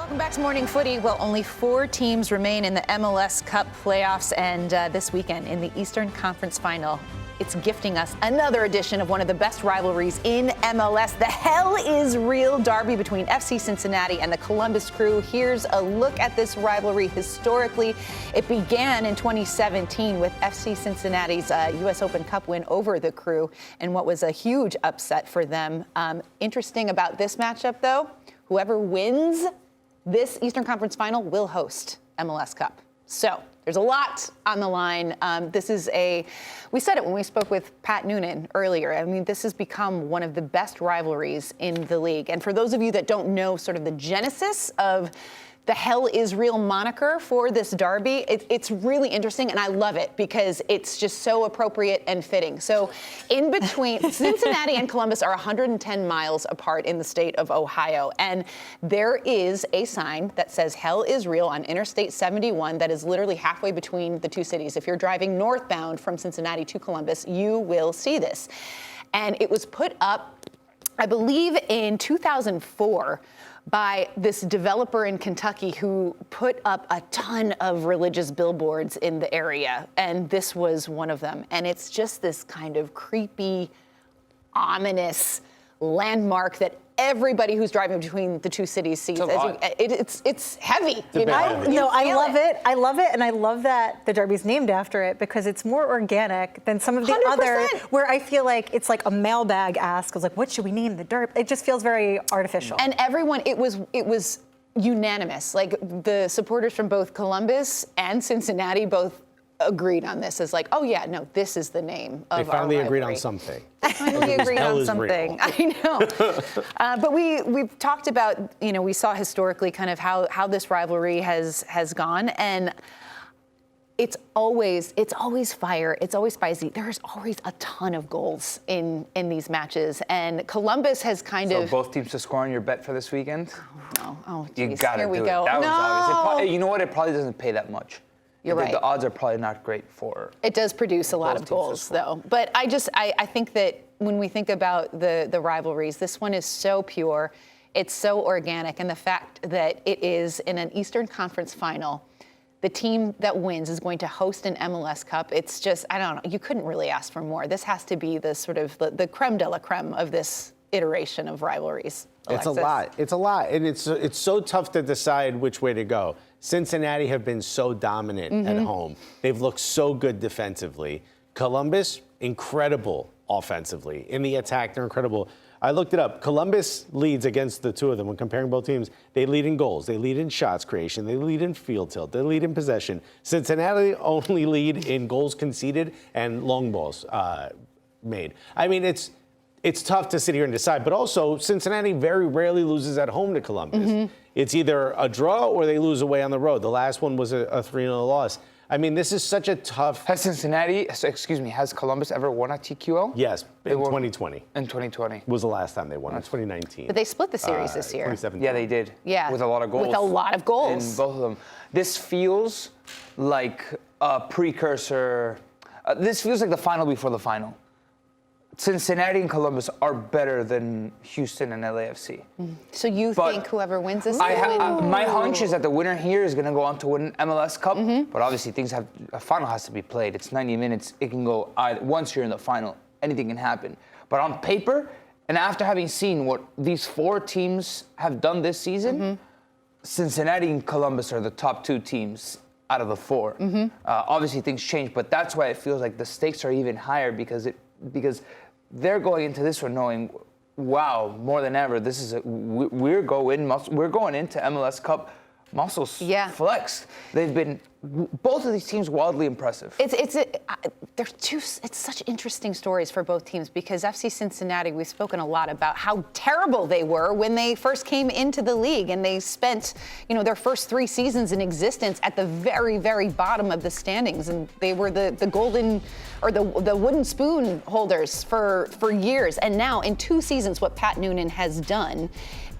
Welcome back to Morning Footy. Well, only 4 teams remain in the MLS Cup playoffs, and this weekend in the Eastern Conference Final, it's gifting us another edition of one of the best rivalries in MLS. The Hell is Real derby between FC Cincinnati and the Columbus Crew. Here's a look at this rivalry historically. It began in 2017 with FC Cincinnati's US Open Cup win over the Crew, and what was a huge upset for them. Interesting about this matchup, though, whoever wins this Eastern Conference Final will host MLS Cup. So there's a lot on the line. We said it when we spoke with Pat Noonan earlier. I mean, this has become one of the best rivalries in the league. And for those of you that don't know sort of the genesis of the Hell is Real moniker for this derby, it's really interesting, and I love it because it's just so appropriate and fitting. So in between, Cincinnati and Columbus are 110 miles apart in the state of Ohio, and there is a sign that says Hell is Real on Interstate 71 that is literally halfway between the two cities. If you're driving northbound from Cincinnati to Columbus, you will see this. And it was put up, I believe, in 2004 by this developer in Kentucky who put up a ton of religious billboards in the area, and this was one of them. And it's just this kind of creepy, ominous landmark that everybody who's driving between the two cities sees. It's heavy. I love it. I love it, and I love that the derby's named after it because it's more organic than some of the 100%. other, where I feel like it's like a mailbag ask. I was like, what should we name the derby? It just feels very artificial. And everyone, it was unanimous. Like the supporters from both Columbus and Cincinnati both agreed on this as like, oh yeah, no, this is the name of our rivalry. They finally agreed on something. Finally agreed on something. I know. But we've talked about, we saw historically kind of how this rivalry has gone, and it's always fire. It's always spicy. There's always a ton of goals in these matches, and Columbus has So both teams to score on your bet for this weekend? Oh, geez. You gotta Here we do go. it. That no. was obvious. You know what? It probably doesn't pay that much. You're right. The odds are probably not great for. It does produce a lot of goals, though. But I think that when we think about the rivalries, this one is so pure, it's so organic, and the fact that it is in an Eastern Conference Final, the team that wins is going to host an MLS Cup. It's just, I don't know, you couldn't really ask for more. This has to be the sort of the creme de la creme of this iteration of rivalries. Alexis. It's a lot. And it's so tough to decide which way to go. Cincinnati have been so dominant at home. They've looked so good defensively. Columbus, incredible offensively. In the attack, they're incredible. I looked it up. Columbus leads against the two of them when comparing both teams. They lead in goals. They lead in shots creation. They lead in field tilt. They lead in possession. Cincinnati only lead in goals conceded and long balls made. I mean, it's tough to sit here and decide, but also Cincinnati very rarely loses at home to Columbus. It's either a draw or they lose away on the road. The last one was a 3-0 loss. I mean, this is such a tough. Has Columbus ever won a TQO? Yes, in 2020. In 2020. Was the last time they won. In 2019. But they split the series this year. 2017. Yeah, they did. Yeah. With a lot of goals. With a lot of goals. In both of them. This feels like a precursor. This feels like the final before the final. Cincinnati and Columbus are better than Houston and LAFC. So you think whoever wins this? My hunch is that the winner here is going to go on to win MLS Cup, but obviously a final has to be played. It's 90 minutes. It can go once you're in the final, anything can happen. But on paper, and after having seen what these 4 teams have done this season, Cincinnati and Columbus are the top 2 teams out of the 4. Obviously things change, but that's why it feels like the stakes are even higher because they're going into this one knowing, wow, more than ever, we're going into MLS Cup muscles flexed. They've been both of these teams wildly impressive. It's such interesting stories for both teams because FC Cincinnati, we've spoken a lot about how terrible they were when they first came into the league, and they spent, their first 3 seasons in existence at the very, very bottom of the standings, and they were the golden or the wooden spoon holders for years. And now in 2 seasons, what Pat Noonan has done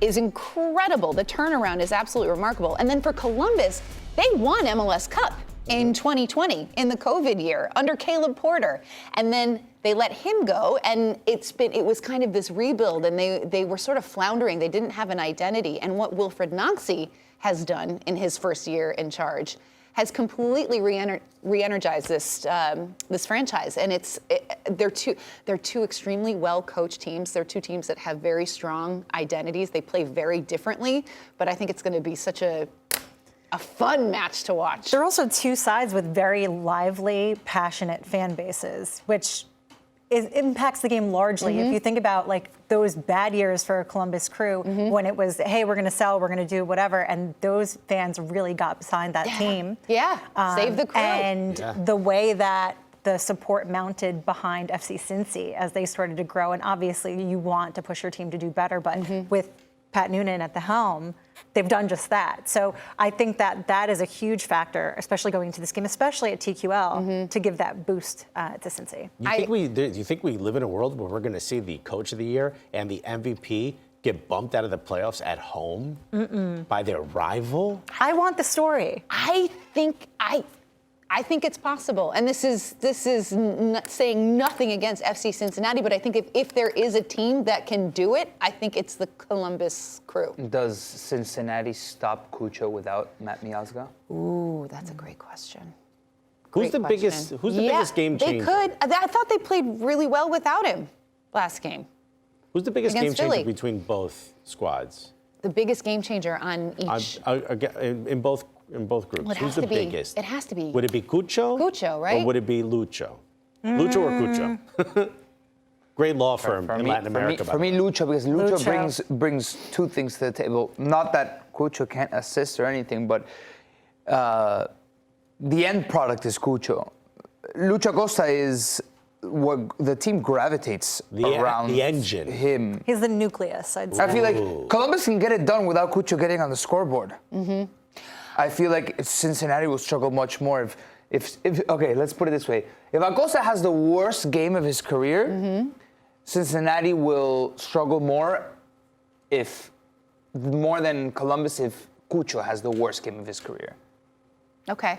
is incredible. The turnaround is absolutely remarkable. And then for Columbus, they won MLS Cup in 2020 in the COVID year under Caleb Porter. And then they let him go, and it was kind of this rebuild, and they were sort of floundering. They didn't have an identity. And what Wilfried Nancy has done in his first year in charge has completely re-energized this franchise. And they're two extremely well-coached teams. They're two teams that have very strong identities. They play very differently, but I think it's going to be such a fun match to watch. There are also two sides with very lively, passionate fan bases, which impacts the game largely. If you think about like those bad years for Columbus Crew, when it was, hey, we're going to sell, we're going to do whatever, and those fans really got behind that team. Yeah, save the crew. And the way that the support mounted behind FC Cincy as they started to grow, and obviously you want to push your team to do better, but with Pat Noonan at the helm, they've done just that. So I think that is a huge factor, especially going into this game, especially at TQL, to give that boost to Cincy. Do you think we live in a world where we're going to see the Coach of the Year and the MVP get bumped out of the playoffs at home by their rival? I want the story. I think it's possible, and this is saying nothing against FC Cincinnati, but I think if there is a team that can do it, I think it's the Columbus Crew. Does Cincinnati stop Cucho without Matt Miazga? Ooh, that's a great question. Who's the biggest game changer? They could. I thought they played really well without him last game. Who's the biggest game Against changer Philly. between both squads? The biggest game changer on each. In both groups. Well, it Who's has the to be. biggest? It has to be. Would it be Cucho? Cucho, right? Or would it be Lucho? Lucho or Cucho? Great law firm in Latin America. For me, Lucho, because Lucho brings two things to the table. Not that Cucho can't assist or anything, but the end product is Cucho. Lucho Acosta is what the team gravitates around. The engine. Him. He's the nucleus, I'd say. I feel like Columbus can get it done without Cucho getting on the scoreboard. I feel like Cincinnati will struggle much more if okay, let's put it this way. If Acosta has the worst game of his career, Cincinnati will struggle more than Columbus if Cucho has the worst game of his career. Okay.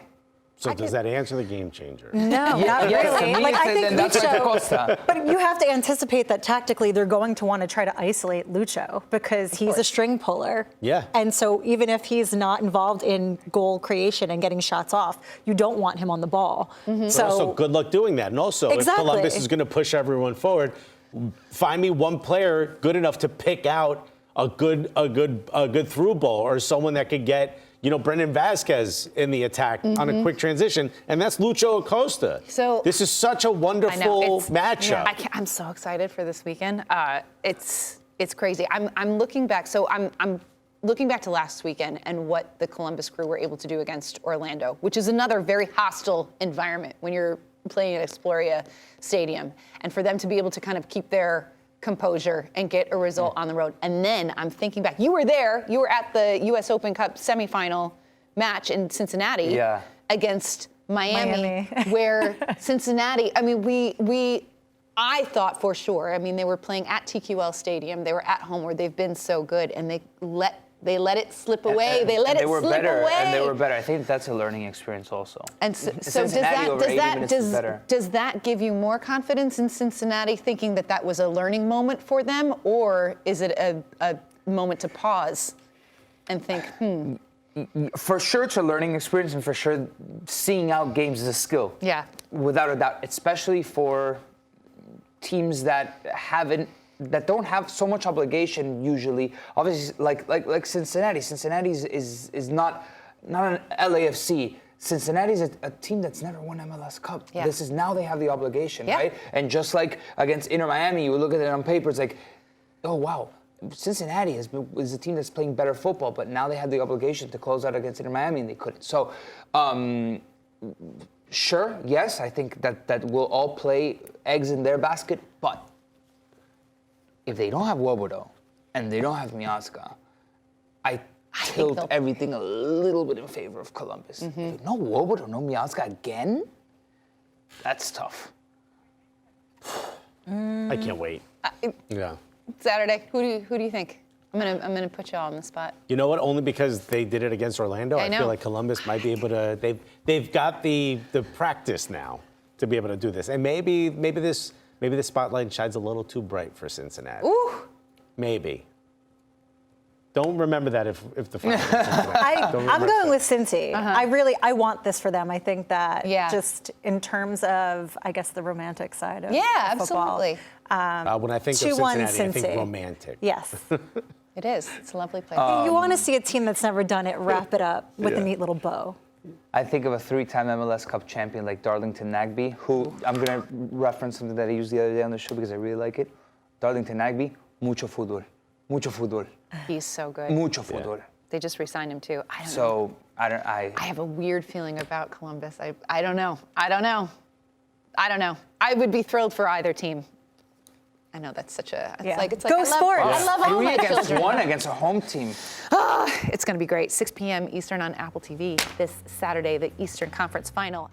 So does that answer the game changer? No, not Yes, really. to me, Like, I think then that's Lucho, Acosta. but you have to anticipate that tactically they're going to want to try to isolate Lucho because he's a string puller. Yeah. And so even if he's not involved in goal creation and getting shots off, you don't want him on the ball. So Also, good luck doing that. And also, if Columbus is going to push everyone forward, find me one player good enough to pick out a good through ball or someone that could get, Brendan Vasquez in the attack on a quick transition, and that's Lucho Acosta. So this is such a wonderful matchup. I'm so excited for this weekend. It's crazy. I'm looking back. So I'm looking back to last weekend and what the Columbus Crew were able to do against Orlando, which is another very hostile environment when you're playing at Exploria Stadium, and for them to be able to kind of keep their composure and get a result on the road. And then I'm thinking back, you were there, you were at the US Open Cup semifinal match in Cincinnati against Miami. Where Cincinnati, I mean, I thought for sure, they were playing at TQL Stadium, they were at home where they've been so good, and they let it slip away. They let it slip away. And they were better. I think that's a learning experience also. And so does that give you more confidence in Cincinnati, thinking that was a learning moment for them, or is it a moment to pause and think, For sure, it's a learning experience, and for sure, seeing out games is a skill. Yeah. Without a doubt, especially for teams that don't have so much obligation usually. Obviously, like Cincinnati. Cincinnati is not an LAFC. Cincinnati's a team that's never won MLS Cup. Yeah. This is now they have the obligation, right? And just like against Inter Miami, you look at it on paper, it's like, oh wow, Cincinnati is a team that's playing better football, but now they have the obligation to close out against Inter Miami, and they couldn't. So, sure, yes, I think that we'll all play eggs in their basket, but if they don't have Wobodo and they don't have Miazga, I tilt everything a little bit in favor of Columbus. No Wobodo, no Miazga again? That's tough. I can't wait. Yeah. Saturday, who do you think? I'm gonna put you all on the spot. You know what? Only because they did it against Orlando, I feel like Columbus might be able to. They've got the practice now to be able to do this, and maybe this maybe the spotlight shines a little too bright for Cincinnati. Ooh. Maybe. Don't remember that if the final is Cincinnati. I'm going with Cincy. I want this for them. I think that just in terms of, I guess, the romantic side of football. Absolutely. When I think of Cincinnati, I think romantic. Yes. It is. It's a lovely place. You want to see a team that's never done it wrap it up with a neat little bow. I think of a 3-time MLS Cup champion like Darlington Nagbe, who I'm going to reference something that I used the other day on the show because I really like it. Darlington Nagbe, mucho fútbol. Mucho fútbol. He's so good. Mucho fútbol. They just re-signed him too. I don't know. So I have a weird feeling about Columbus. I don't know. I don't know. I would be thrilled for either team. I know that's such a. It's like Go Sports. I love all my against children. one against a home team. It's going to be great. 6 p.m. Eastern on Apple TV this Saturday, the Eastern Conference Final.